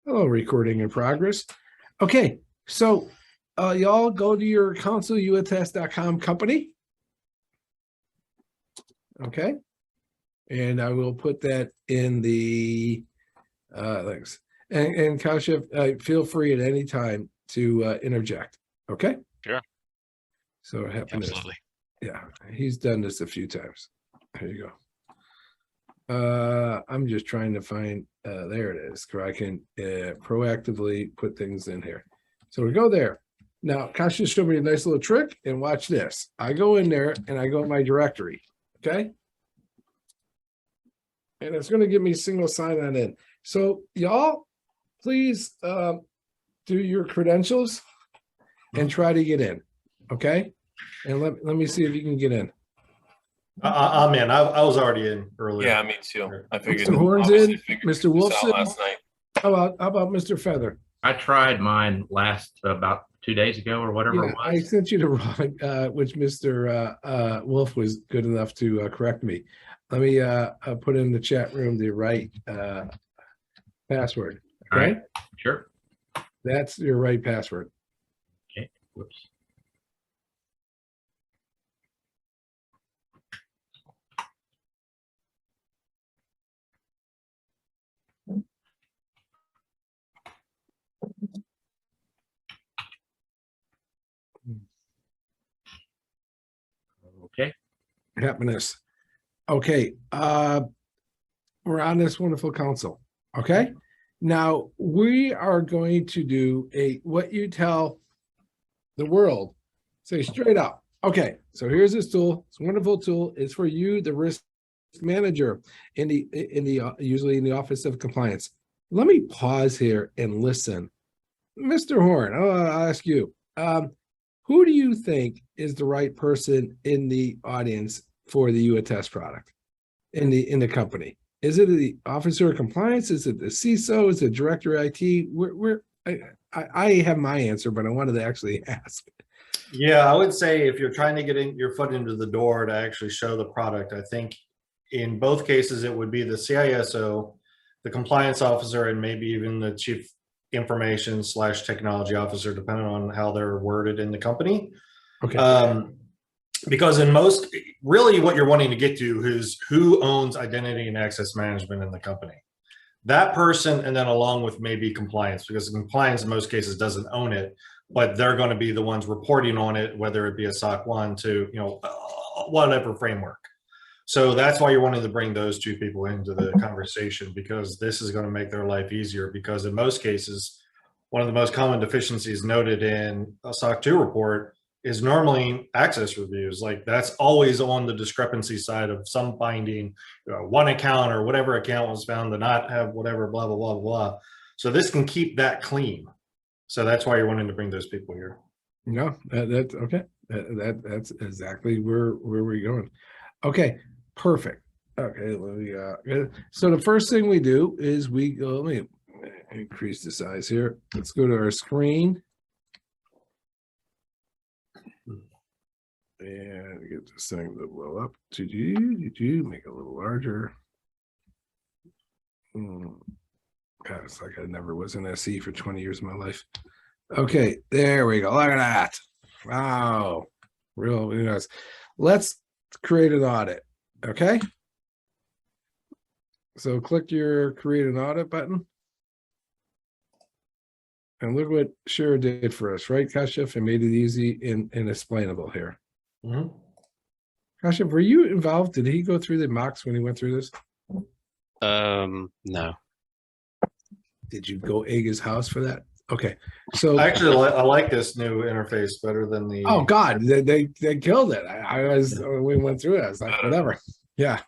Hello, recording in progress. Okay, so y'all go to your console, YouAttest.com company. Okay, and I will put that in the links. And Kashif, feel free at any time to interject. Okay. Sure. So what happened Absolutely. yeah, he's done this a few times. There you go. I'm just trying to find, there it is, where I can proactively put things in here. So we go there. Now, Kasha showed me a nice little trick, and watch this. I go in there and I go in my directory, okay? And it's going to give me single sign-on in. So y'all, please do your credentials and try to get in, okay? And let me see if you can get in. I'm in. I was already in earlier. Yeah, me too. I figured. Mr. Horn's in, Mr. Wolfson. Last night. How about Mr. Feather? I tried mine last about 2 days ago or whatever it was. I sent you the wrong, which Mr. Wolf was good enough to correct me. Let me put in the chat room the right password. Okay? All right. Sure. That's your right password. Okay. Whoops. Okay. Happiness. Okay. We're on this wonderful council. Okay. Now we are going to do what you tell the world. Say straight up. Okay. So here's this tool. It's a wonderful tool. It's for you, the risk manager usually in the Office of Compliance. Let me pause here and listen. Mr. Horn, I'll ask you. Who do you think is the right person in the audience for the YouAttest product in the company? Is it the officer of compliance? Is it the CISO? Is it director of IT? I have my answer, but I wanted to actually ask. Yeah, I would say if you're trying to get your foot into the door to actually show the product, I think in both cases it would be the CISO, the compliance officer, and maybe even the chief information/technology officer, depending on how they're worded in the company. Okay. Because in most, really what you're wanting to get to is who owns identity and access management in the company. That person, and then along with maybe compliance, because compliance in most cases doesn't own it, but they're going to be the ones reporting on it, whether it be a SOC 1 to, whatever framework. So that's why you're wanting to bring those two people into the conversation, because this is going to make their life easier. Because in most cases, one of the most common deficiencies noted in a SOC 2 report is normally access reviews. Like that's always on the discrepancy side of some finding, one account or whatever account was found to not have whatever, blah, blah, blah, blah. So this can keep that clean. So that's why you're wanting to bring those people here. No, that's okay. That's exactly where we're going. Okay, perfect. Okay, let me, so the first thing we do is we go, let me increase the size here. Let's go to our screen. And get this thing to blow up. Did you make it a little larger? God, it's like I never was an SE for 20 years of my life. Okay, there we go. Look at that. Wow. Really nice. Let's create an audit. Okay. So click your create an audit button. And look what Shira did for us, right, Kashif? And made it easy and explainable here. Mm-hmm. Kashif, were you involved? Did he go through the mocks when he went through this? No. Did you go egg his house for that? Okay, so Actually, I like this new interface better than the. Oh God, they killed it. We went through it. I was like, whatever. Yeah.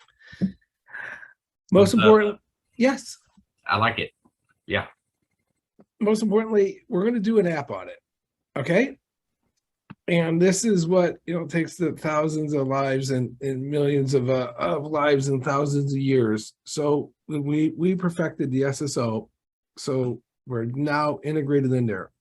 Most important, yes. I like it. Yeah. Most importantly, we're going to do an app audit. Okay. And this is what takes the thousands of lives and millions of lives and thousands of years. So we perfected the SSO. So we're now integrated in there.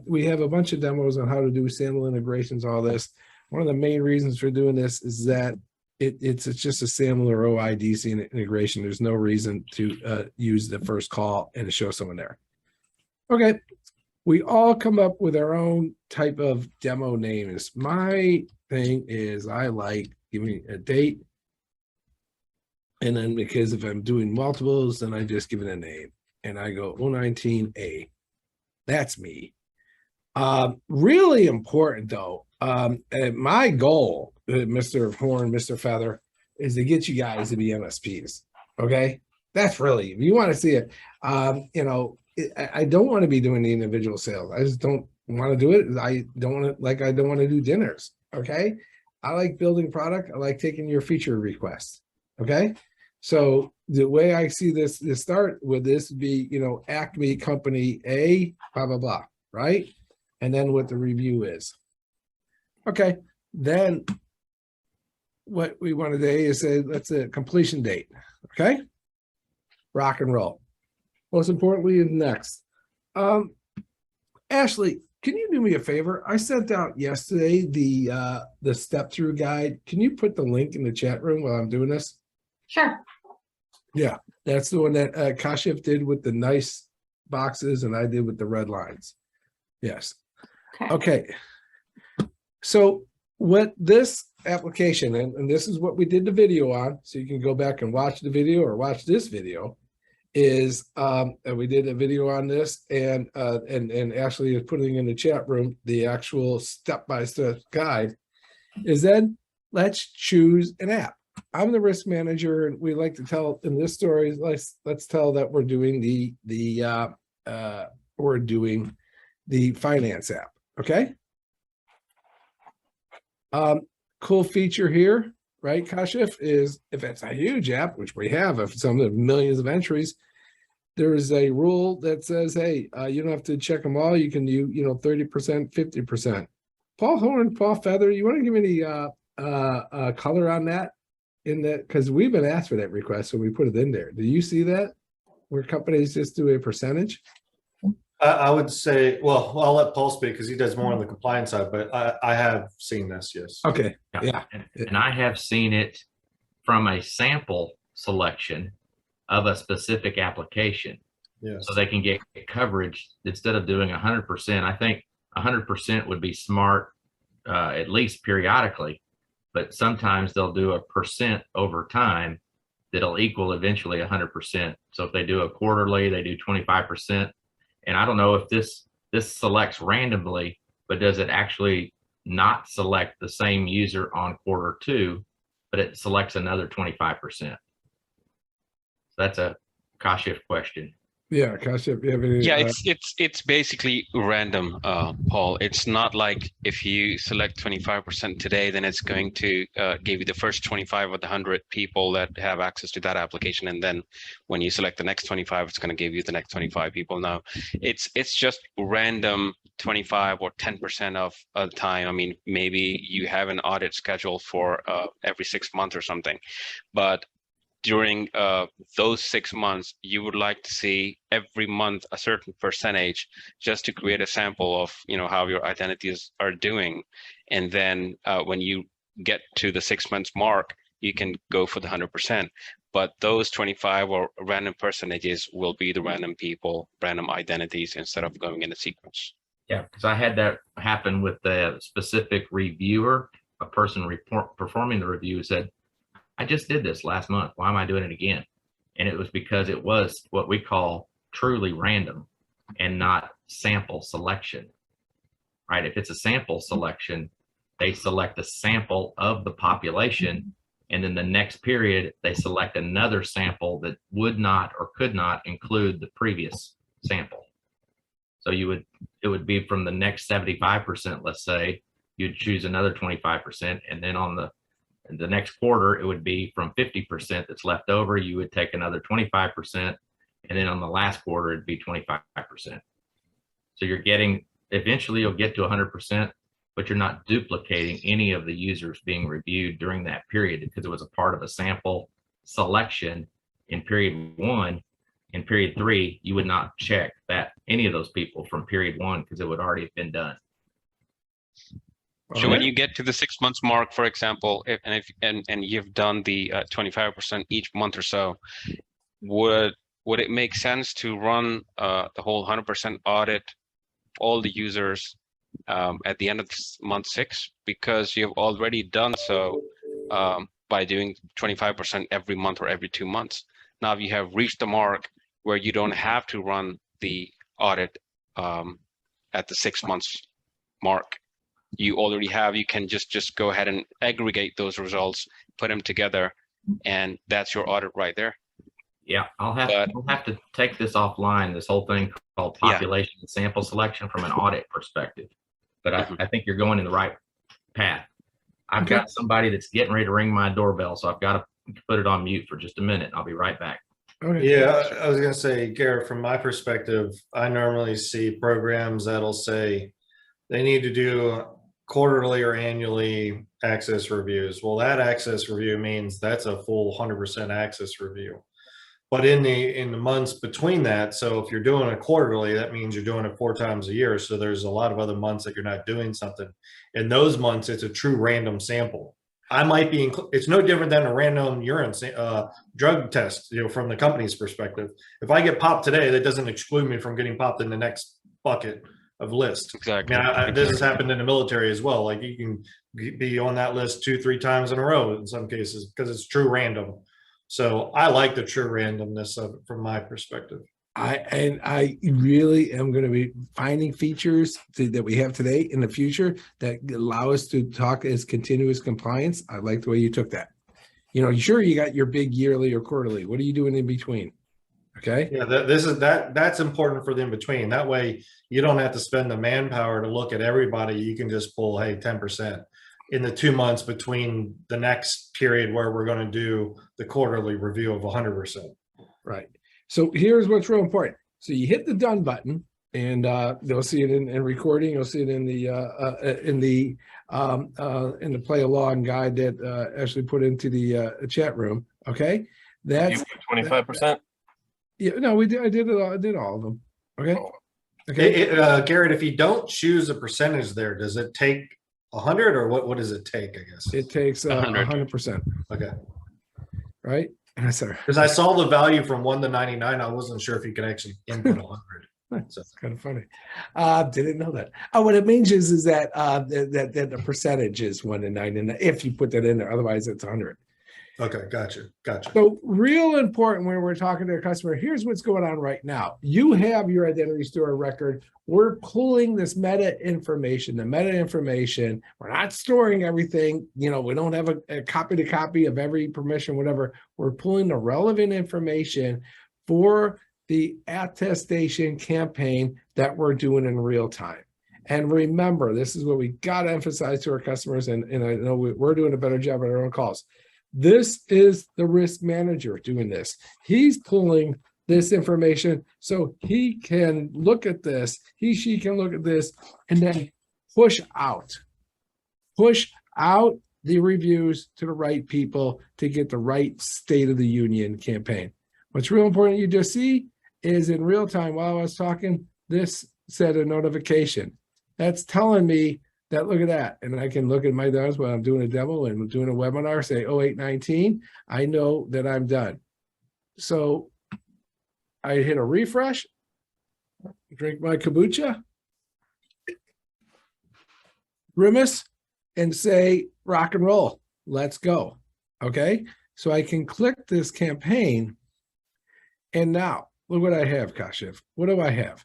We have a bunch of demos on how to do SAML integrations, all this. One of the main reasons for doing this is that it's just a SAML or OIDC integration. There's no reason to use the first call and to show someone there. Okay. We all come up with our own type of demo names. My thing is I like giving a date. And then because if I'm doing multiples, then I just give it a name. And I go 019A. That's me. Really important though. And my goal, Mr. Horn, Mr. Feather, is to get you guys to be MSPs. Okay. That's really, if you want to see it, I don't want to be doing the individual sales. I just don't want to do it. I don't want to do dinners. Okay. I like building product. I like taking your feature requests. Okay. So the way I see this start with this would be, Acme company A, blah, blah, blah. Right. And then what the review is. Okay. Then what we want today is say, let's a completion date. Okay. Rock and roll. Most importantly is next. Ashley, can you do me a favor? I sent out yesterday the step through guide. Can you put the link in the chat room while I'm doing this? Sure. Yeah, that's the one that Kashif did with the nice boxes and I did with the red lines. Yes. Okay. So what this application, and this is what we did the video on, so you can go back and watch the video or watch this video, is we did a video on this, and Ashley is putting in the chat room the actual step-by-step guide, is then let's choose an app. I'm the risk manager, and we like to tell in this story, let's tell that we're doing the finance app. Okay. Cool feature here, right, Kashif, is if it's a huge app, which we have, if some of the millions of entries, there is a rule that says, hey, you don't have to check them all. You can do, 30%, 50%. Paul Horn, Paul Feather, you want to give any color on that? In that, because we've been asked for that request, so we put it in there. Do you see that where companies just do a percentage? I would say, well, I'll let Paul speak because he does more on the compliance side, but I have seen this, yes. Okay. Yeah. And I have seen it from a sample selection of a specific application. Yes. So they can get coverage instead of doing 100%. I think 100% would be smart, at least periodically, but sometimes they'll do a percent over time that'll equal eventually 100%. So if they do a quarterly, they do 25%. And I don't know if this selects randomly, but does it actually not select the same user on quarter 2, but it selects another 25%? So that's a Kashif question. Yeah, Kashif, you have any? Yeah, it's basically random, Paul. It's not like if you select 25% today, then it's going to give you the first 25 of the 100 people that have access to that application, and then when you select the next 25, it's going to give you the next 25 people. No, it's just random 25 or 10% of the time. I mean, maybe you have an audit scheduled for every 6 months or something, but during those 6 months, you would like to see every month a certain percentage just to create a sample of how your identities are doing. And then when you get to the 6 months mark, you can go for the 100%. But those 25 or random percentages will be the random people, random identities instead of going in a sequence. Yeah, because I had that happen with the specific reviewer, a person performing the review said, I just did this last month. Why am I doing it again? And it was because it was what we call truly random and not sample selection, right? If it's a sample selection, they select a sample of the population, and then the next period, they select another sample that would not or could not include the previous sample. So it would be from the next 75%, let's say, you'd choose another 25%, and then on the next quarter, it would be from 50% that's left over, you would take another 25%, and then on the last quarter, it'd be 25%. So you're getting, eventually you'll get to 100%, but you're not duplicating any of the users being reviewed during that period because it was a part of a sample selection in period 1. In period 3, you would not check that any of those people from period 1 because it would already have been done. So when you get to the 6 months mark, for example, and you've done the 25% each month or so, would would it make sense to run the whole 100% audit, all the users at the end of month 6? Because you've already done so by doing 25% every month or every 2 months. Now you have reached the mark where you don't have to run the audit at the 6 months mark. You already have, you can just go ahead and aggregate those results, put them together, and that's your audit right there. Yeah, we'll have to take this offline, this whole thing called population and sample selection from an audit perspective. But I think you're going in the right path. I've got somebody that's getting ready to ring my doorbell, so I've got to put it on mute for just a minute. I'll be right back. Okay. Yeah, I was gonna say, Garrett, from my perspective, I normally see programs that'll say they need to do quarterly or annually access reviews. Well, that access review means that's a full 100% access review. But in the months between that, so if you're doing it quarterly, that means you're doing it 4 times a year. So there's a lot of other months that you're not doing something. In those months, it's a true random sample. I might be, it's no different than a random urine drug test, from the company's perspective. If I get popped today, that doesn't exclude me from getting popped in the next bucket of list. Exactly. I mean, this has happened in the military as well. Like you can be on that list 2-3 times in a row in some cases because it's true random. So I like the true randomness of it from my perspective. I really am going to be finding features that we have today in the future that allow us to talk as continuous compliance. I like the way you took that. Sure, you got your big yearly or quarterly. What are you doing in between? Okay. Yeah, that's important for the in between. That way you don't have to spend the manpower to look at everybody. You can just pull, hey, 10% in the 2 months between the next period where we're going to do the quarterly review of 100%. Right. So here's what's real important. So you hit the done button, and they'll see it in recording. You'll see it in the play along guide that Ashley put into the chat room. Okay, that's 25%. Yeah, no, we did. I did it all. I did all of them. Okay. Okay. Garrett, if you don't choose a percentage there, does it take 100 or what does it take? I guess it takes 100%. Okay. Right. Sorry. Because I saw the value from 1 to 99. I wasn't sure if you could actually input 100. So it's kind of funny. Didn't know that. What it means is that that the percentage is 1 to 99 if you put that in there. Otherwise, it's 100. Okay, gotcha. So real important when we're talking to a customer, here's what's going on right now. You have your identity store record. We're pulling this meta information, we're not storing everything. We don't have a copy to copy of every permission, whatever. We're pulling the relevant information for the attestation campaign that we're doing in real time. And remember, this is what we got to emphasize to our customers. And I know we're doing a better job at our own calls. This is the risk manager doing this. He's pulling this information so he can look at this, she can look at this, and then push out the reviews to the right people to get the right State of the Union campaign. What's real important you just see is in real time while I was talking, this said a notification. That's telling me that, look at that. And I can look at my notes when I'm doing a demo and doing a webinar, say 0819, I know that I'm done. So I hit a refresh, drink my kombucha, grimace, and say rock and roll, let's go. Okay, so I can click this campaign, and now look what I have, Kashif. What do I have?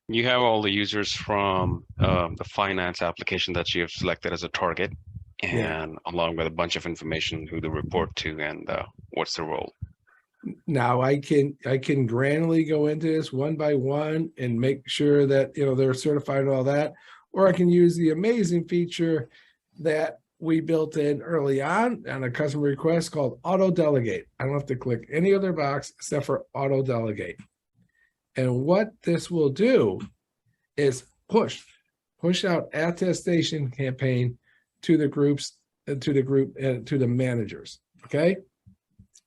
You have all the users from the finance application that you have selected as a target, and along with a bunch of information who to report to and what's the role. Now I can granularly go into this one by one and make sure that they're certified and all that, or I can use the amazing feature that we built in early on a customer request called Auto Delegate. I don't have to click any other box except for Auto Delegate. And what this will do is push out attestation campaign to the groups, to the managers. Okay,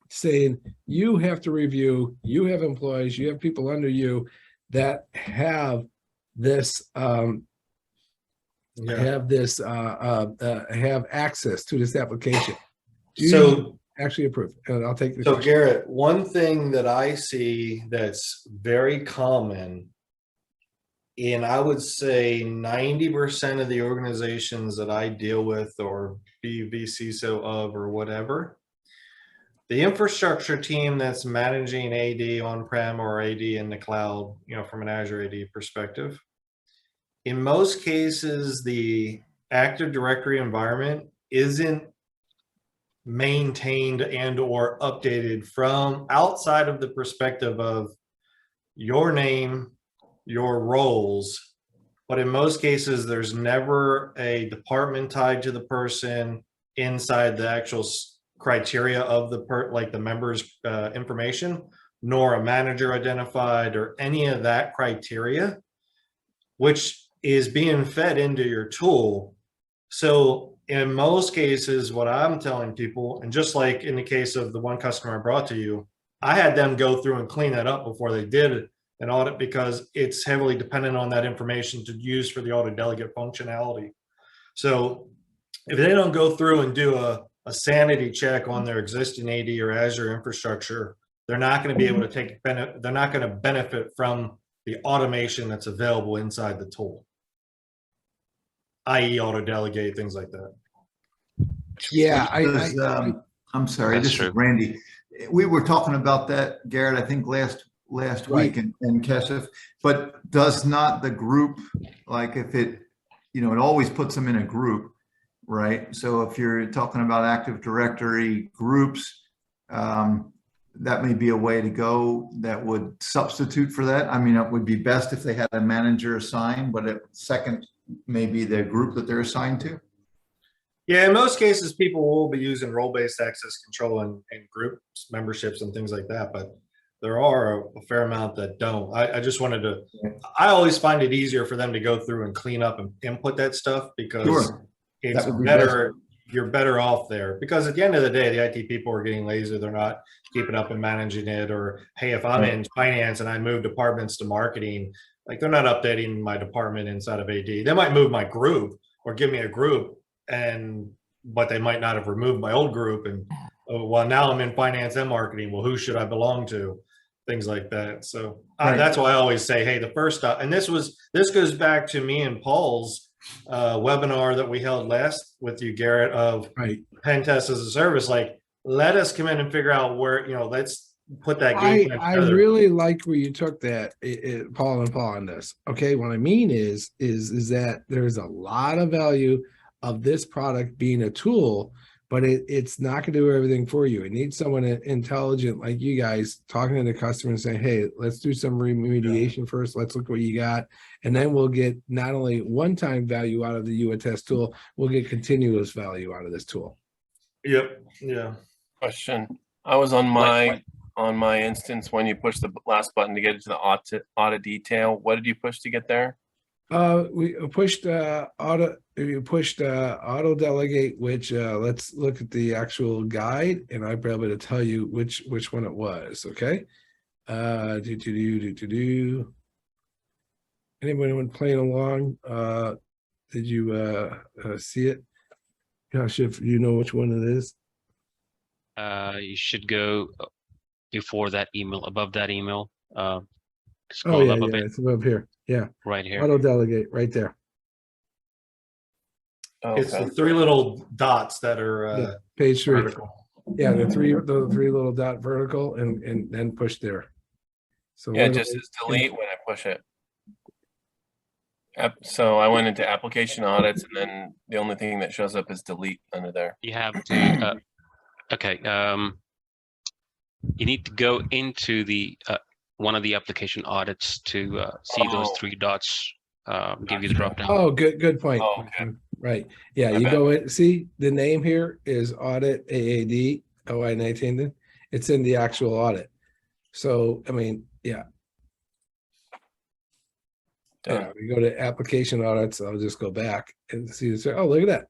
saying you have to review. You have employees. You have people under you that have this have access to this application. actually approved, and I'll take the So question. Garrett, one thing that I see that's very common, and I would say 90% of the organizations that I deal with or be VCISO of or whatever, the infrastructure team that's managing AD on-prem or AD in the cloud, from an Azure AD perspective, in most cases, the Active Directory environment isn't maintained and or updated from outside of the perspective of your name, your roles. But in most cases, there's never a department tied to the person inside the actual criteria of the members' information, nor a manager identified or any of that criteria, which is being fed into your tool. So in most cases, what I'm telling people, and just like in the case of the one customer I brought to you, I had them go through and clean that up before they did an audit, because it's heavily dependent on that information to use for the auto delegate functionality. So if they don't go through and do a sanity check on their existing AD or Azure infrastructure, they're not going to be able to they're not going to benefit from the automation that's available inside the tool, i.e. auto delegate, things like that. Yeah, I'm sorry, That's this true. is Randy. We were talking about that, Garrett, I think last Right. week, and Kesef, but does not the group, like if it, it always puts them in a group, right? So if you're talking about Active Directory groups, that may be a way to go that would substitute for that. I mean, it would be best if they had a manager assigned, but second, maybe the group that they're assigned to. Yeah, in most cases, people will be using role-based access control and groups, memberships, and things like that. But there are a fair amount that don't. I just wanted to, I always find it easier for them to go through and clean up and input that stuff, because Sure. it's That would be better. You're better off there, because at the end of the day, the IT people are getting lazy. They're not keeping up and managing it. Or, hey, if I'm in finance and I move departments to marketing, like they're not updating my department inside of AD. They might move my group or give me a group, but they might not have removed my old group. And well, now I'm in finance and marketing. Well, who should I belong to? Things like that. So that's why I always say, hey, the first stop, and this goes back to me and Paul's webinar that we held last with you, Garrett, of pen test as a service. Like, let us come in and figure out where, let's put that game plan I together. really like where you took that, Paul on this. Okay, what I mean is that there's a lot of value of this product being a tool, but it's not going to do everything for you. It needs someone intelligent like you guys talking to the customer and saying, hey, let's do some remediation first. Let's look what you got. And then we'll get not only one-time value out of the YouAttest tool, we'll get continuous value out of this tool. Yep. Yeah. Question. I was on my instance when you push the last button to get into the audit detail. What did you push to get there? We pushed auto delegate, which let's look at the actual guide, and I'll be able to tell you which one it was. Okay. Anybody playing along? Did you see it? Gosh, if you know which one it is. You should go before that email, above that email. Oh Scroll yeah, up a bit. it's above here. Yeah, Right here. auto delegate right there. Oh, It's the three little dots that are Page 3. vertical. Yeah, the three little dot vertical, and then push there. So yeah, it just says delete when I push it. So I went into application audits, and then the only thing that shows up is delete under there. You have to. Okay. You need to go into the one of the application audits to see those three dots. Give you the drop down. Oh, good point. Oh, okay. Right. Yeah, My you bad. go in. See, the name here is audit AAD OI19. It's in the actual audit. So I mean, yeah. Done. Yeah, we go to application audits. I'll just go back and see this. Oh, look at that.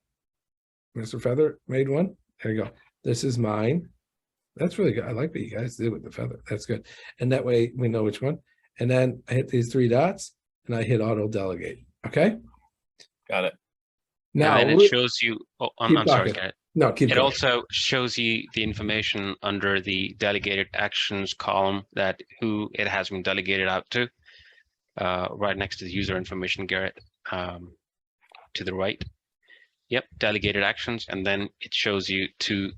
Mr. Feather made one. There you go. This is mine. That's really good. I like what you guys did with the feather. That's good. And that way we know which one. And then I hit these three dots and I hit auto delegate. Okay. Got it. Now and then it shows you. Oh, I'm sorry, talking. Garrett. No, keep It going. also shows you the information under the delegated actions column that who it has been delegated out to, right next to the user information, Garrett, to the right. Yep, delegated actions, and then it shows you to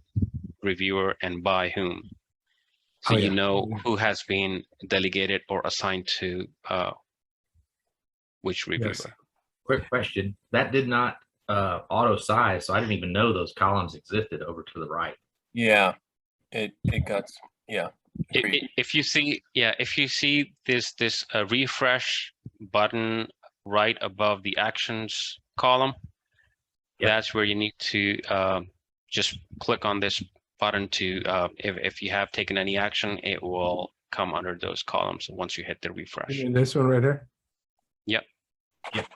reviewer and by whom. So Oh, you yeah. know who has been delegated or assigned to which reviewer. Yes. Quick question. That did not auto size, so I didn't even know those columns existed over to the right. Yeah, it got, yeah. If you see, yeah, if you see this refresh button right above the actions column, Yep. that's where you need to just click on this button to if you have taken any action, it will come under those columns once you hit the refresh. You mean this one right here? Yep. Yep.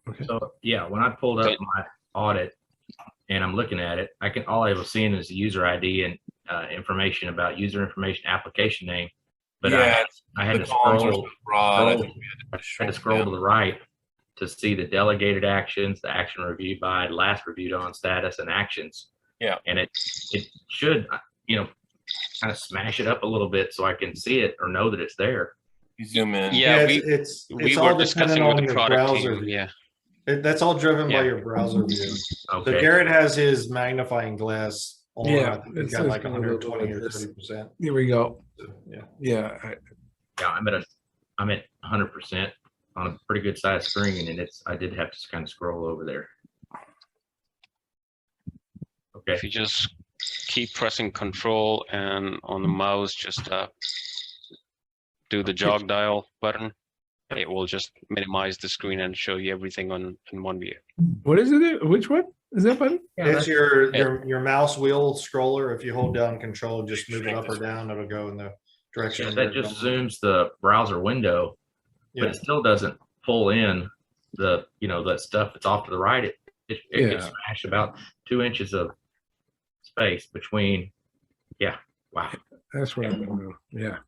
Okay. So yeah, when I pulled up my audit and I'm looking at it, all I was seeing is the user ID and information about user information, application name. But Yeah, I had the to columns are scroll, so broad. I scroll, think we had to had to scroll to the right to see the delegated actions, the action reviewed by, last reviewed on status, and actions. Yeah. And it should, kind of smash it up a little bit so I can see it or know that it's there. You zoom in. Yeah, it's we all were discussing dependent with on the your product browser team. view. Yeah. That's all driven Yeah. by your browser view. So Okay. Garrett has his magnifying glass on. Yeah, I think it it's got says like go to the 120 or this. 30%. Here we go. Yeah. Yeah. Yeah, I'm at 100% on a pretty good sized screen, and I did have to kind of scroll over there. Okay. If you just keep pressing Control and on the mouse, just do the jog dial button. It will just minimize the screen and show you everything in one view. What is it? Which one is that button? Yeah, It's that's- your mouse wheel scroller. If you hold down Control, just move it up or down, it'll go in the direction. that you're just going. zooms the browser window, but Yeah. it still doesn't pull in the, that stuff that's off to the right. It gets Yeah. smashed about 2 inches of space between. Yeah. Wow. That's what I'm gonna do. Yeah.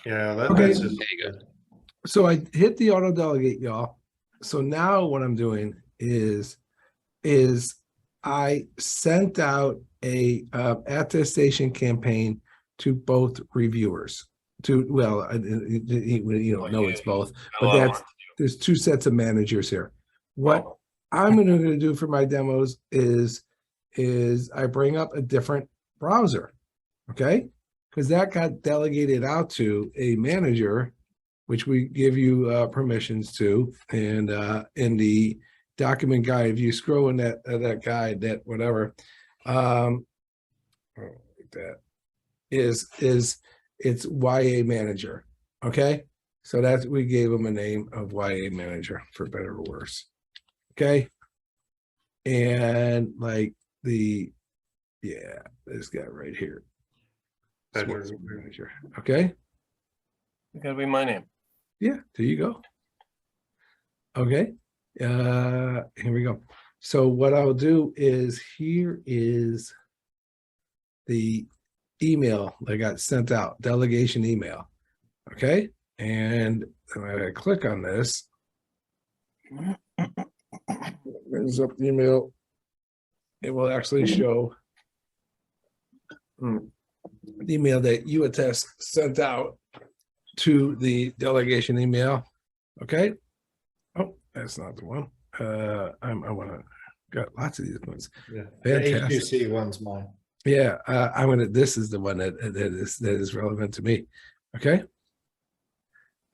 Yeah. Okay. That's just, There you go. So I hit the auto delegate, y'all. So now what I'm doing is I sent out a attestation campaign to both reviewers. You don't know it's both, but there's two sets of managers here. What I'm going to do for my demos is I bring up a different browser, okay? Because that got delegated out to a manager, which we give you permissions to, and in the document guide, if you scroll in that guide, that whatever, that is it's YA manager, okay? So that's, we gave them a name of YA manager, for better or worse, okay? And like this guy right here, Better. sports manager, okay? It's gotta be my name. Yeah, there you go. Okay, here we go. So what I'll do is, here is the email that got sent out, delegation email. Okay, and when I click on this, brings up the email. It will actually show the email that YouAttest sent out to the delegation email. Okay. Oh, that's not the one. I want to got lots of these ones. Yeah. Fantastic. The HQC one's mine. Yeah, this is the one that is relevant to me. Okay.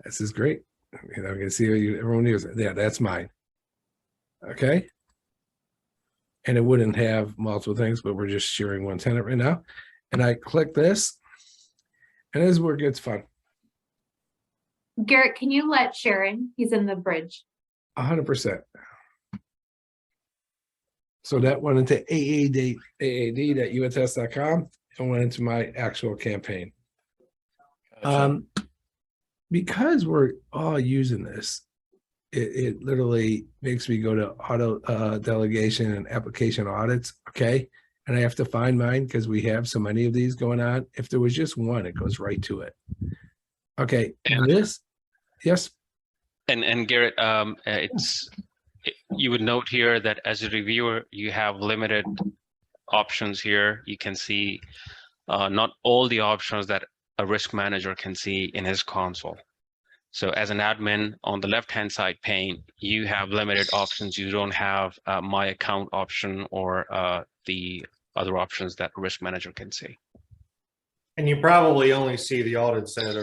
This is great. I can see everyone uses it. Yeah, that's mine. Okay. And it wouldn't have multiple things, but we're just sharing one tenant right now. And I click this, and this is where it gets fun. Garrett, can you let Sharon? He's in the bridge. 100%. So that went into aad.uattest.com and went into my actual campaign. Gotcha. Because we're all using this, it literally makes me go to auto delegation and application audits. Okay. And I have to find mine because we have so many of these going on. If there was just one, it goes right to it. Okay. And- This, yes. And Garrett, it's You would note here that as a reviewer, you have limited options here. You can see not all the options that a risk manager can see in his console. So as an admin on the left-hand side pane, you have limited options. You don't have my account option or the other options that a risk manager can see. And you probably only see the audits that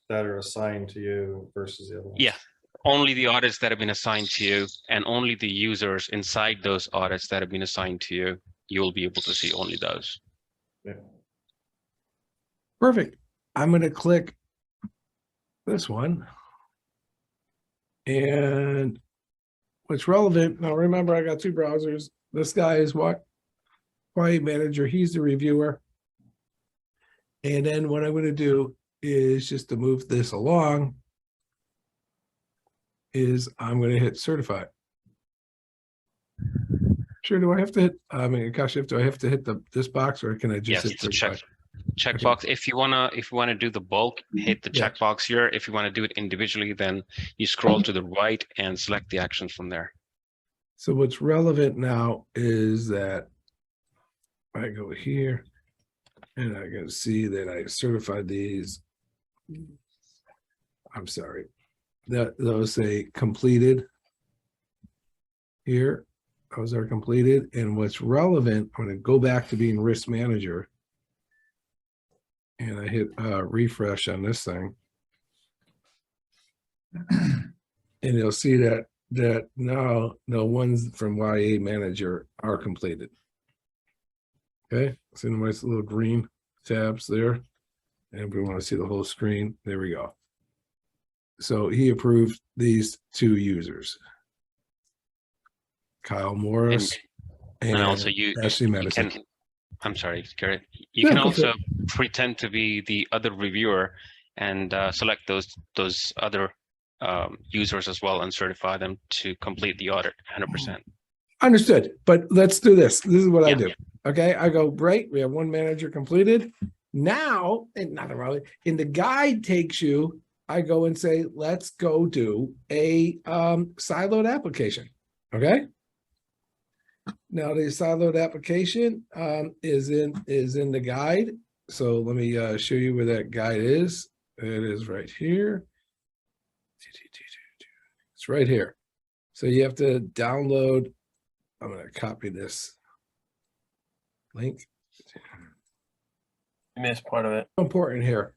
are assigned to you versus the other ones. Yeah, only the audits that have been assigned to you and only the users inside those audits that have been assigned to you, you will be able to see only those. Yeah. Perfect. I'm going to click this one. And what's relevant, now remember I got two browsers. This guy is what? Quiet manager, he's the reviewer. And then what I'm going to do is just to move this along is I'm going to hit certify. Sure, do I have to hit, I mean, gosh, do I have to hit this box or can I just Yes, hit certify? Checkbox. If you wanna do the bulk, hit the Yeah. checkbox here. If you want to do it individually, then you scroll to the right and select the actions from there. So what's relevant now is that I go here and I can see that I certified these. I'm sorry, that those say completed here. Those are completed. And what's relevant, I'm going to go back to being risk manager. And I hit refresh on this thing. And you'll see that now the ones from YA manager are completed. Okay, it's in my little green tabs there. And if we want to see the whole screen, there we go. So he approved these two users, Kyle Morris And also Ashley you Madison. can, I'm sorry, Garrett. You No, can go for also pretend to be the other reviewer and select those other users as well and certify them to complete the audit 100%. Understood, but let's do this. This is what I Yeah. do. Okay, I go, great, we have one manager completed. Now, and not really, in the guide takes you, I go and say, let's go do a siloed application. Okay. Now the siloed application is in the guide. So let me show you where that guide is. It is right here. It's right here. So you have to download. I'm going to copy this link. You missed part of it. Important here.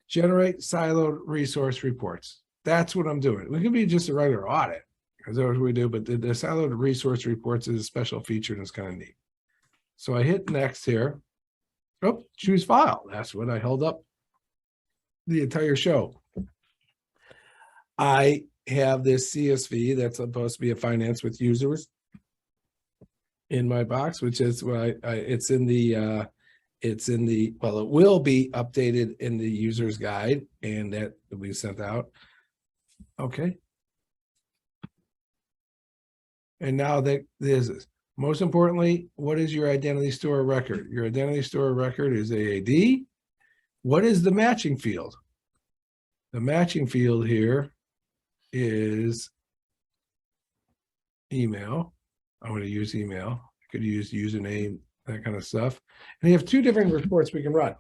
Generate siloed resource reports. That's what I'm doing. We could be just a regular audit because that's what we do, but the siloed resource reports is a special feature and it's kind of neat. So I hit next here. Oh, choose file. That's what I held up the entire show. I have this CSV that's supposed to be a finance with users in my box, which is why it will be updated in the user's guide and that we sent out. Okay. And now that this is most importantly, what is your identity store record? Your identity store record is AAD. What is the matching field? The matching field here is email. I'm going to use email. I could use username, that kind of stuff. And you have two different reports we can run.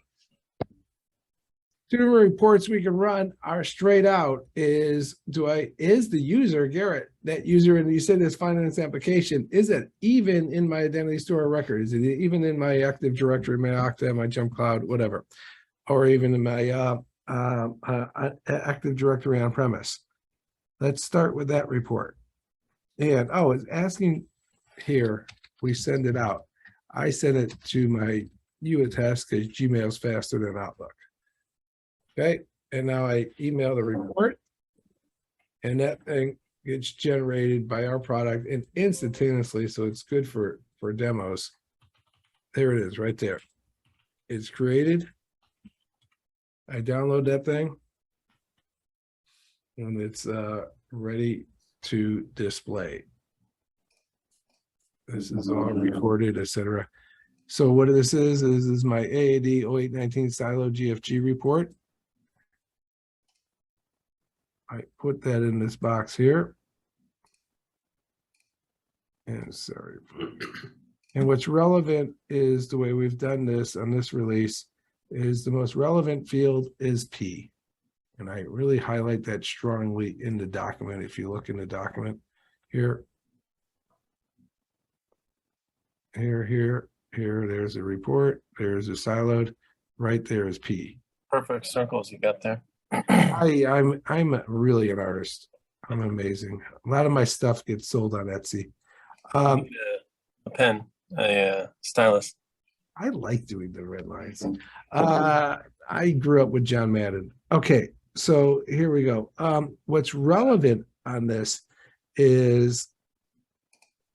Two different reports we can run are straight out is the user, Garrett, that user, and you said this finance application, is it even in my identity store record? Is it even in my Active Directory, my Okta, my Jump Cloud, whatever, or even in my Active Directory on premise? Let's start with that report. And it's asking here, we send it out. I send it to my YouAttest because Gmail's faster than Outlook. Okay, and now I email the report, and that thing gets generated by our product and instantaneously, so it's good for demos. There it is, right there. It's created. I download that thing, and it's ready to display. This is all recorded, etc. So what this is my AAD 0819 Silo GFG report. I put that in this box here. And sorry. And what's relevant is the way we've done this on this release is the most relevant field is P. And I really highlight that strongly in the document. If you look in the document here, there's a report, there's a siloed, right there is P. Perfect circles you got there. I'm really an artist. I'm amazing. A lot of my stuff gets sold on Etsy. A pen, a stylus. I like doing the red lines. I grew up with John Madden. Okay, so here we go. What's relevant on this is,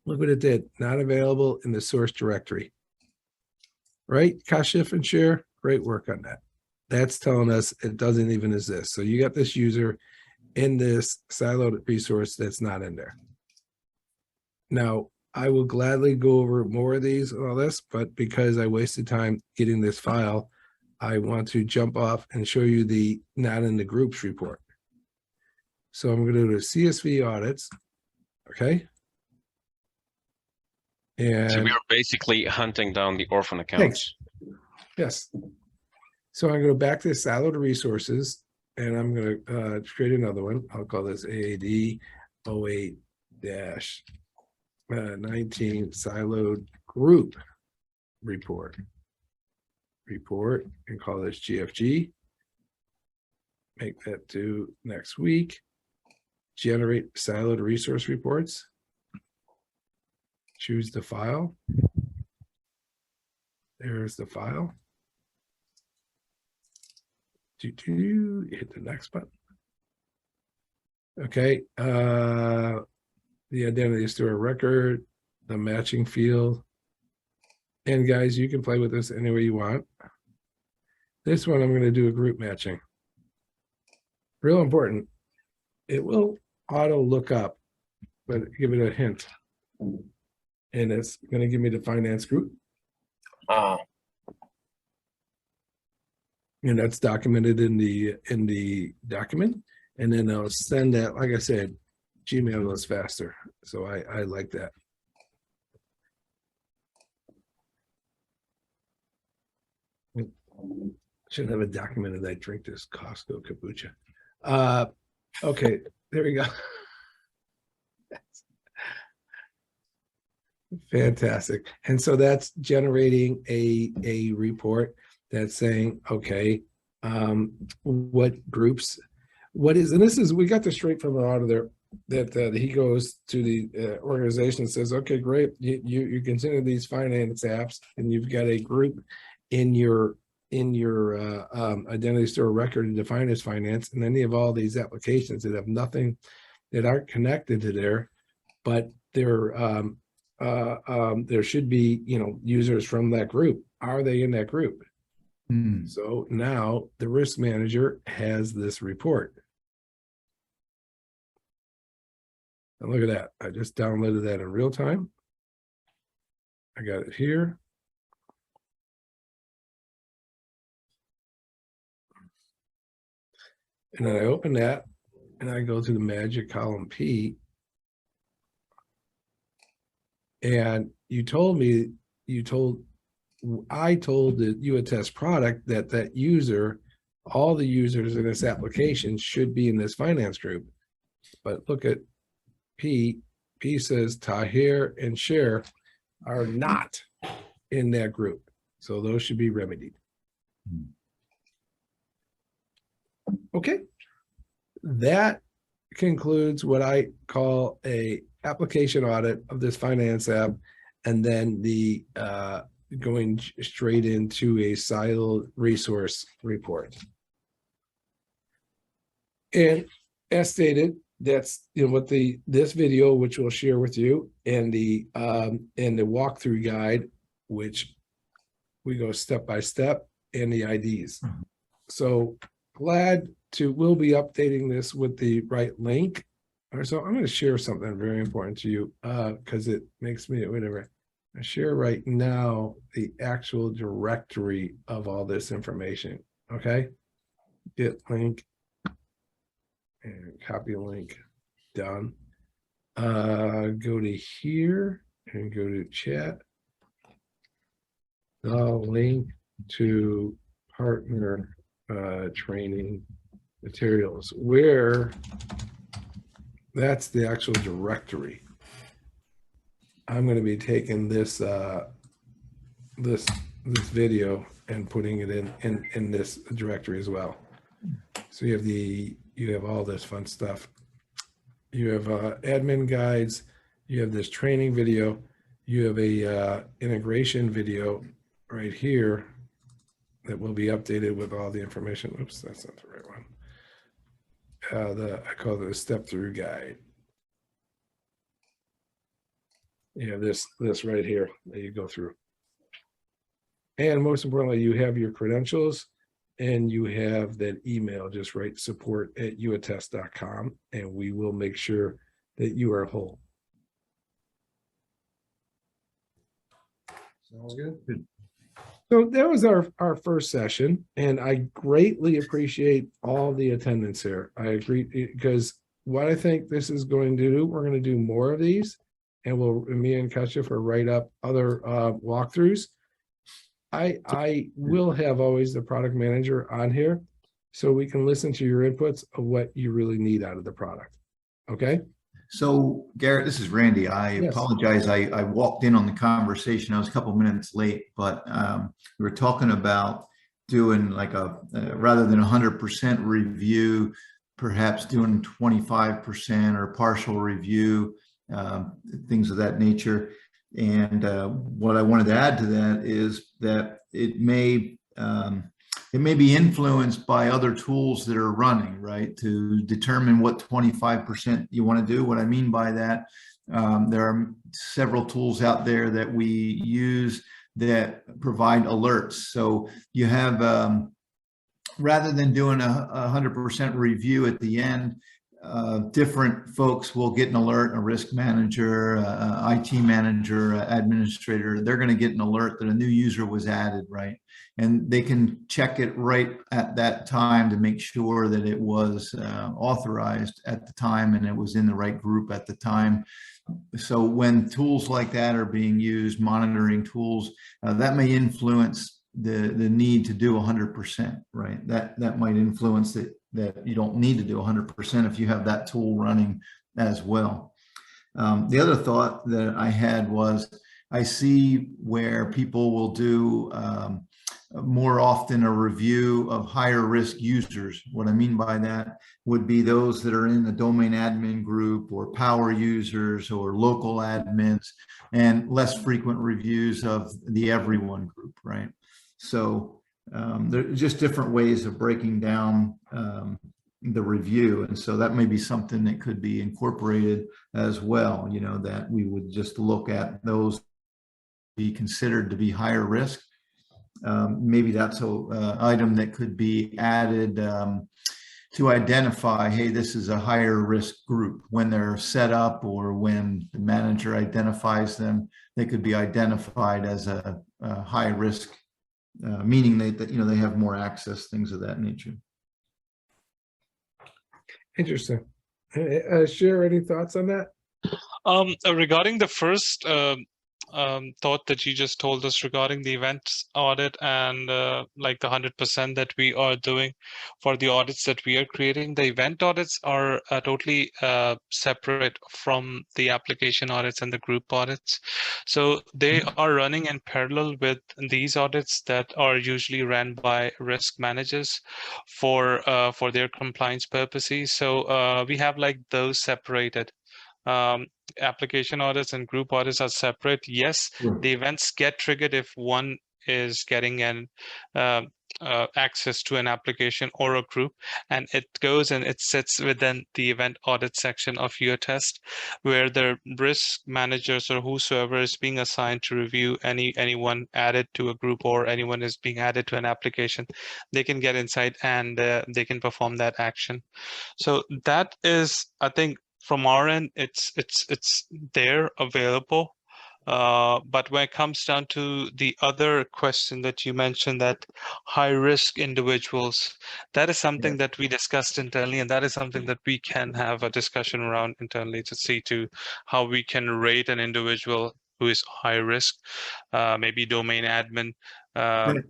look what it did. Not available in the source directory. Right? Kashif and share, great work on that. That's telling us it doesn't even exist. So you got this user in this siloed resource that's not in there. Now, I will gladly go over more of these and all this, but because I wasted time getting this file, I want to jump off and show you the not in the groups report. So I'm going to go to CSV audits. Okay. And So we are basically hunting down the orphan accounts. thanks. Yes. So I'm going to go back to siloed resources and I'm going to create another one. I'll call this AAD 08-19 siloed group report. And call this GFG. Make that to next week. Generate siloed resource reports. Choose the file. There's the file. Hit the next button. Okay. The identity store record, the matching field. And guys, you can play with this any way you want. This one, I'm going to do a group matching. Real important. It will auto look up, but give it a hint. And it's going to give me the finance group. And that's documented in the document. And then I'll send that, like I said, Gmail goes faster. So I like that. Should have a documented I drink this Costco kombucha. Okay, there we go. Fantastic. And so that's generating a report that's saying, okay, what groups, what is, and this is, we got this straight from our auditor that he goes to the organization and says, okay, great, you consider these finance apps and you've got a group in your identity store record defined as finance, and then you have all these applications that have nothing, that aren't connected to there, but they're there should be, users from that group. Are they in that group? So now the risk manager has this report. And look at that. I just downloaded that in real time. I got it here. And then I open that and I go to the magic column P. And I told the YouAttest product that user, all the users in this application should be in this finance group. But look at P says Tahir and Cher are not in that group. So those should be remedied. Okay. That concludes what I call a application audit of this finance app, and then the going straight into a siloed resource report. And as stated, that's what this video, which we'll share with you, and the walkthrough guide, which we go step by step, and the IDs. So we'll be updating this with the right link. So I'm going to share something very important to you because it makes me, whatever. I share right now the actual directory of all this information. Okay. Get link and copy link. Done. Go to here. and go to chat. The link to partner training materials, where that's the actual directory. I'm going to be taking this this video and putting it in this directory as well. So you have all this fun stuff. You have admin guides. You have this training video. You have a integration video right here that will be updated with all the information. Oops, that's not the right one. I call it a step through guide. You have this right here that you go through. And most importantly, you have your credentials and you have that email. Just write support@youattest.com and we will make sure that you are whole. Sounds good. So that was our first session, and I greatly appreciate all the attendance here. I agree, because what I think this is going to do, we're going to do more of these, and me and Kashif will write up other walkthroughs. I will have always the product manager on here, so we can listen to your inputs of what you really need out of the product. Okay. So Garrett, this is Randy. I apologize. I walked in on the conversation. I was a couple minutes late, but we were talking about doing like rather than 100% review, perhaps doing 25% or partial review, things of that nature. And what I wanted to add to that is that it may be influenced by other tools that are running, right, to determine what 25% you want to do. What I mean by that, there are several tools out there that we use that provide alerts. So you have, rather than doing a 100% review at the end, different folks will get an alert, a risk manager, IT manager, administrator, they're going to get an alert that a new user was added, right? And they can check it right at that time to make sure that it was authorized at the time and it was in the right group at the time. So when tools like that are being used, monitoring tools, that may influence the need to do 100%, right? That might influence it, that you don't need to do 100% if you have that tool running as well. The other thought that I had was, I see where people will do more often a review of higher risk users. What I mean by that would be those that are in the domain admin group or power users or local admins, and less frequent reviews of the everyone group, right? So there are just different ways of breaking down the review. And so that may be something that could be incorporated as well, you know, that we would just look at those be considered to be higher risk. Maybe that's an item that could be added to identify, hey, this is a higher risk group. When they're set up or when the manager identifies them, they could be identified as a high risk, meaning that you know, they have more access, things of that nature. Interesting. Share any thoughts on that? Regarding the first thought that you just told us regarding the events audit and like the 100% that we are doing for the audits that we are creating, the event audits are totally separate from the application audits and the group audits. So they are running in parallel with these audits that are usually ran by risk managers for their compliance purposes. So we have like those separated. Application audits and group audits are separate. Yes, the events get triggered if one is getting an access to an application or a group, and it goes and it sits within the event audit section of YouAttest, where the risk managers or whosoever is being assigned to review anyone added to a group or anyone is being added to an application, they can get insight and they can perform that action. So that is, I think, from our end, it's there available. But when it comes down to the other question that you mentioned, that high risk individuals, that is something that we discussed internally, and that is something that we can have a discussion around internally to see to how we can rate an individual who is high risk, maybe domain admin, Right.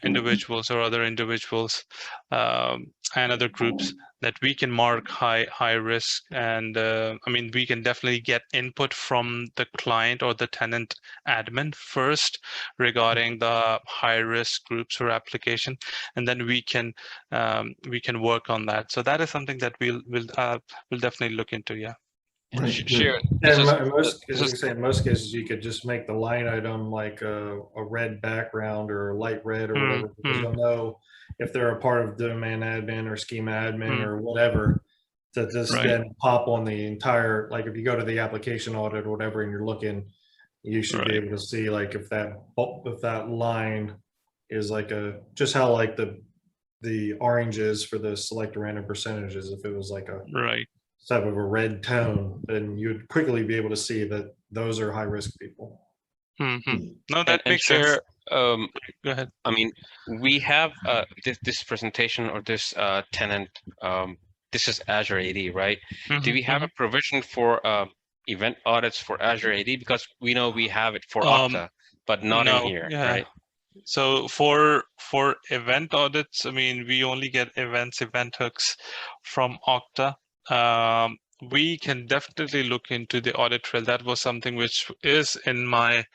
individuals or other individuals, and other groups that we can mark high risk. And I mean, we can definitely get input from the client or the tenant admin first regarding the high risk groups or application, and then we can work on that. So that is something that we'll definitely look into. Yeah. Right, good. Sharon, And this is, in most, this as I is say, in most cases, you could just make the line item like a red background or light red or whatever, because you'll know if they're a part of domain admin or schema admin or whatever, to just Right. then pop on the entire, like if you go to the application audit or whatever and you're looking, you should be Right. able to see like if that line is like just how like the orange is for the select random percentages, if it was like a Right. type of a red tone, then you'd quickly be able to see that those are high risk people. No, that and makes sense. share, Go ahead. I mean, we have this presentation or this tenant. This is Azure AD, right? Do we have a provision for event audits for Azure AD? Because we know we have it for Okta, but not in here, right? So for event audits, I mean, we only get event hooks from Okta. We can definitely look into the audit trail. That was something which is in my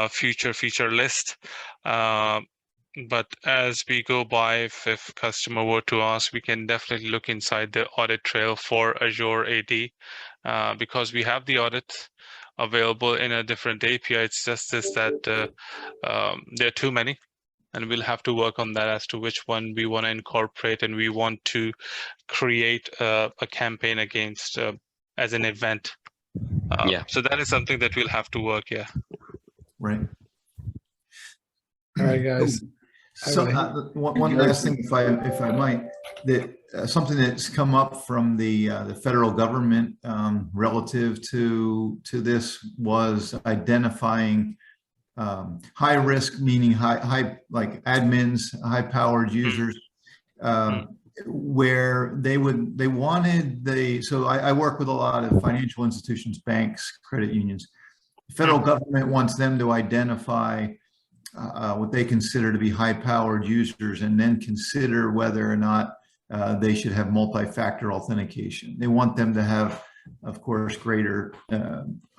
future feature list. But as we go by, if customer were to ask, we can definitely look inside the audit trail for Azure AD, because we have the audit available in a different API. It's just this that there are too many, and we'll have to work on that as to which one we want to incorporate, and we want to create a campaign against as an event. Yeah. So that is something that we'll have to work. Yeah. Right. All right, guys. So one last thing, if I might, that something that's come up from the federal government relative to this was identifying high risk, meaning high like admins, high powered users, where they wanted so I work with a lot of financial institutions, banks, credit unions. The federal government wants them to identify what they consider to be high-powered users, and then consider whether or not they should have multi-factor authentication. They want them to have, of course, greater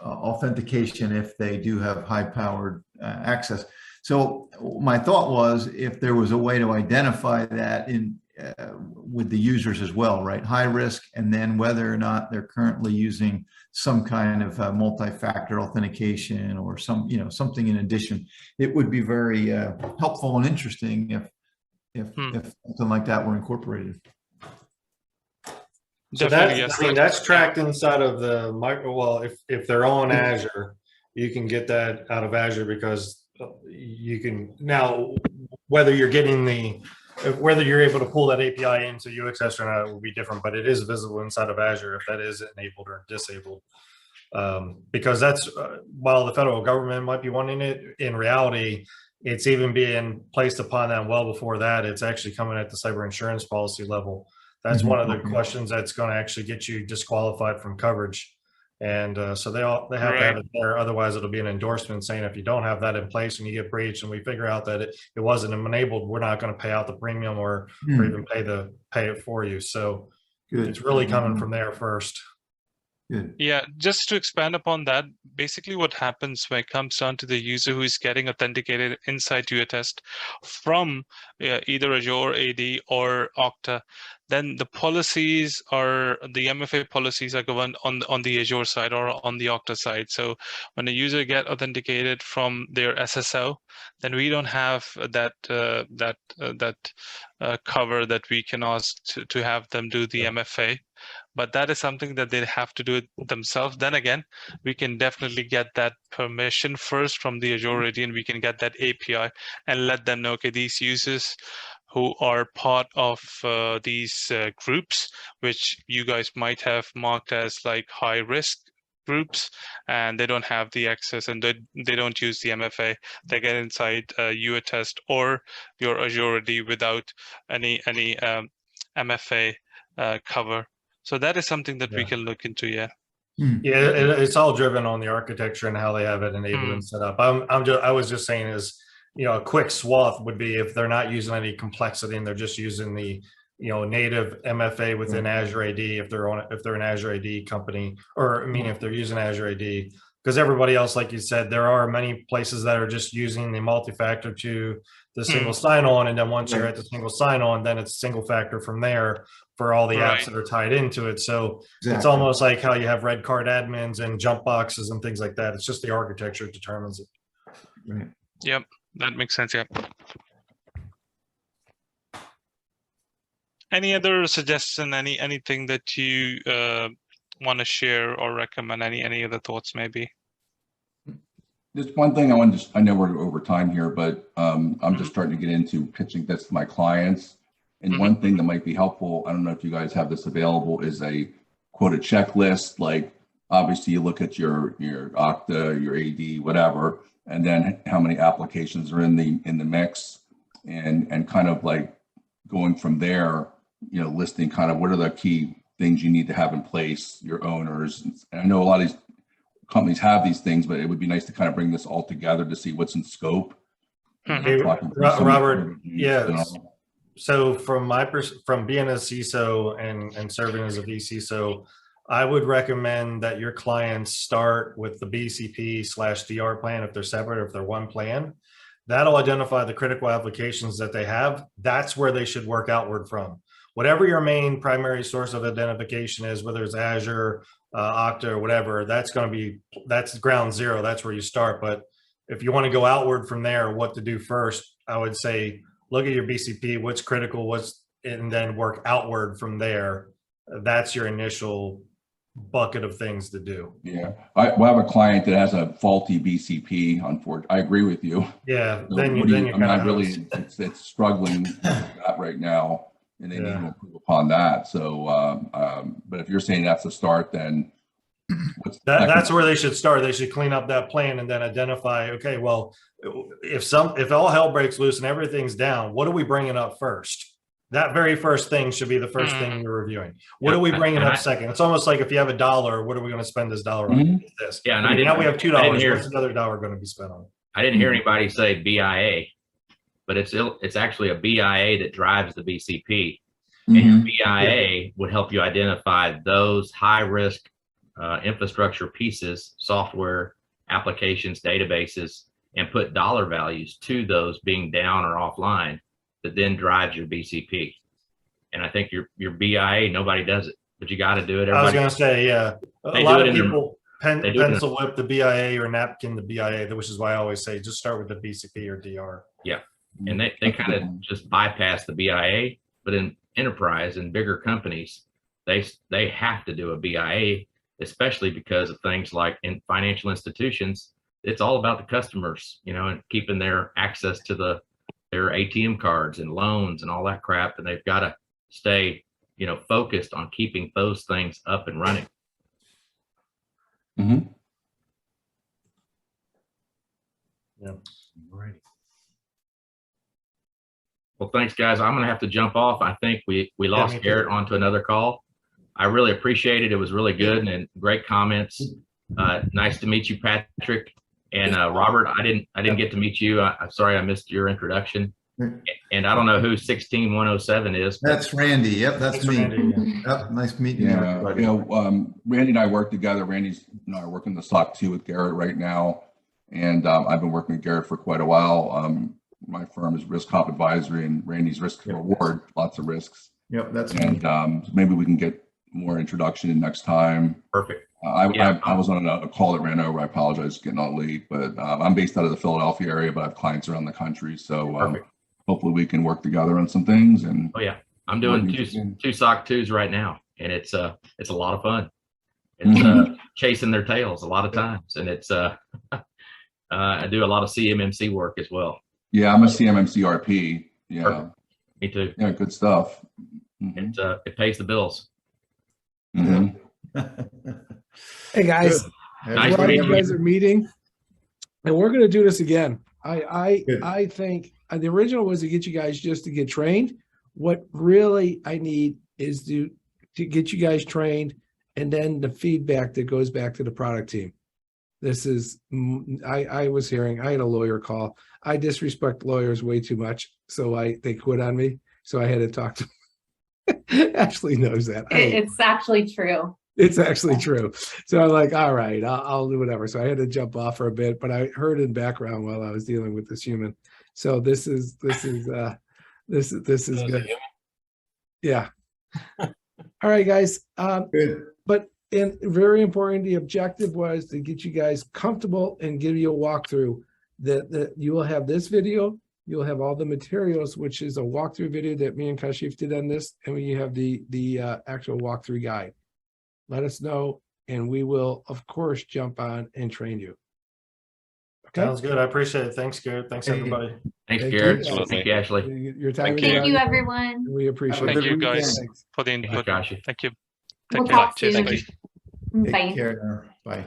authentication if they do have high-powered access. So my thought was, if there was a way to identify that with the users as well, right? High risk, and then whether or not they're currently using some kind of multi-factor authentication or something in addition. It would be very helpful and interesting if something like that were incorporated. So that's tracked inside of the micro. Well, if they're on Azure, you can get that out of Azure, because you can now, whether you're able to pull that API into YouAttest or not, it will be different, but it is visible inside of Azure if that is enabled or disabled. Because that's, while the federal government might be wanting it, in reality, it's even being placed upon them well before that. It's actually coming at the cyber insurance policy level. That's one of the questions that's going to actually get you disqualified from coverage. And so they have to have it there. Otherwise, it'll be an endorsement saying if you don't have that in place and you get breached and we figure out that it wasn't enabled, we're not going to pay out the premium or even pay it for you. So it's really coming from there first. Good. Yeah, just to expand upon that, basically what happens when it comes down to the user who is getting authenticated inside YouAttest from either Azure AD or Okta, then the policies are, the MFA policies are governed on the Azure side or on the Okta side. So when a user get authenticated from their SSO, then we don't have that cover that we can ask to have them do the MFA. But that is something that they have to do it themselves. Then again, we can definitely get that permission first from the Azure AD, and we can get that API and let them know, okay, these users who are part of these groups, which you guys might have marked as like high risk groups, and they don't have the access and they don't use the MFA, they get inside YouAttest or your Azure AD without any MFA cover. So that is something that we can look into. Yeah. Yeah, it's all driven on the architecture and how they have it enabled and set up. I was just saying is, a quick swath would be if they're not using any complexity and they're just using the, native MFA within Azure AD, if they're an Azure AD company, or I mean, if they're using Azure AD, because everybody else, like you said, there are many places that are just using the multi-factor to the single sign-on, and then once you're at the single sign-on, then it's single factor from there for all the apps that are tied into it. So it's almost like how you have red card admins and jump boxes and things like that. It's just the architecture determines it. Right. Yep, that makes sense. Yep. Any other suggestion? Anything that you want to share or recommend? Any other thoughts maybe? Just one thing I know we're over time here, but I'm just starting to get into pitching this to my clients. And one thing that might be helpful, I don't know if you guys have this available, is a quote a checklist. Like obviously you look at your Okta, your AD, whatever, and then how many applications are in the mix, and kind of like going from there, listing kind of what are the key things you need to have in place, your owners. And I know a lot of these companies have these things, but it would be nice to kind of bring this all together to see what's in scope. Hey, Robert, yeah. So from from being a CISO and serving as a vCISO, I would recommend that your clients start with the BCP/DR plan if they're separate, or if they're one plan. That'll identify the critical applications that they have. That's where they should work outward from. Whatever your main primary source of identification is, whether it's Azure, Okta, or whatever, that's ground zero. That's where you start. But if you want to go outward from there, what to do first, I would say, look at your BCP, what's critical, and then work outward from there. That's your initial bucket of things to do. Yeah, I have a client that has a faulty BCP. Unfortunately, I agree with you. Yeah, So then you it's struggling with that right now, and they need to improve upon that. So, but if you're saying that's a start, then that's where they should start. They should clean up that plan and then identify, okay, well, if all hell breaks loose and everything's down, what are we bringing up first? That very first thing should be the first thing you're reviewing. What are we bringing up second? It's almost like if you have $1, what are we going to spend this dollar on? This. Yeah, and now we have $2. What's another $1 going to be spent on? I didn't hear anybody say BIA, but it's actually a BIA that drives the BCP. And your BIA would help you identify those high risk infrastructure pieces, software, applications, databases, and put dollar values to those being down or offline, that then drives your BCP. And I think your BIA, nobody does it, but you got to do it. I was going to say, yeah, a lot of people pencil whip the BIA or napkin the BIA, which is why I always say just start with the BCP or DR. Yeah, and they kind of just bypass the BIA, but in enterprise and bigger companies, they have to do a BIA, especially because of things like in financial institutions. It's all about the customers, and keeping their access to their ATM cards and loans and all that crap. And they've got to stay, focused on keeping those things up and running. Yeah. All right. Well, thanks, guys. I'm going to have to jump off. I think we lost Garrett onto another call. I really appreciate it. It was really good and great comments. Nice to meet you, Patrick. And Robert, I didn't get to meet you. I'm sorry I missed your introduction. And I don't know who 16107 is. That's Randy. Yep, that's me. Randy, Yep, nice meeting you. Yeah, Randy and I work together. Randy and I are working the SOC 2 with Garrett right now. And I've been working with Garrett for quite a while. My firm is Risk Comp Advisory, and Randy's Risk Reward, lots of risks. Yep, that's me. And maybe we can get more introduction next time. Perfect. I was on a call that ran over. I apologize for getting on late, but I'm based out of the Philadelphia area, but I have clients around the country. So hopefully we can work together on some things. And oh yeah, I'm doing two SOC 2s right now, and it's a lot of fun. It's chasing their tails a lot of times, and it's I do a lot of CMMC work as well. Yeah, I'm a CMMC RP. Yeah, perfect. Me too. Yeah, good stuff. It pays the bills. Hey guys, Nice glad meeting you guys are meeting, and we're going to do this again. I think the original was to get you guys just to get trained. What really I need is to get you guys trained and then the feedback that goes back to the product team. This is, I was hearing, I had a lawyer call. I disrespect lawyers way too much, so they quit on me. So I had to talk to Ashley knows that. It's actually true. It's actually true. So I'm like, all right, I'll do whatever. So I had to jump off for a bit, but I heard in background while I was dealing with this human. So this is good. Yeah. All right, guys. Good. But very important, the objective was to get you guys comfortable and give you a walkthrough. That you will have this video, you'll have all the materials, which is a walkthrough video that me and Kashif did on this, and when you have the actual walkthrough guide. Let us know, and we will, of course, jump on and train you. Okay. Sounds good. I appreciate it. Thanks, Garrett. Thanks, everybody. Thanks, Thank you. Garrett. Absolutely. Thank you, Ashley. Your time. Thank is you. Thank valuable, you, everyone. and we appreciate Thank it. you guys Thanks. for the Thank you, input. Kashi. Thank you. We'll Take care. talk Cheers. soon. Thank you. Bye. Take care. Bye.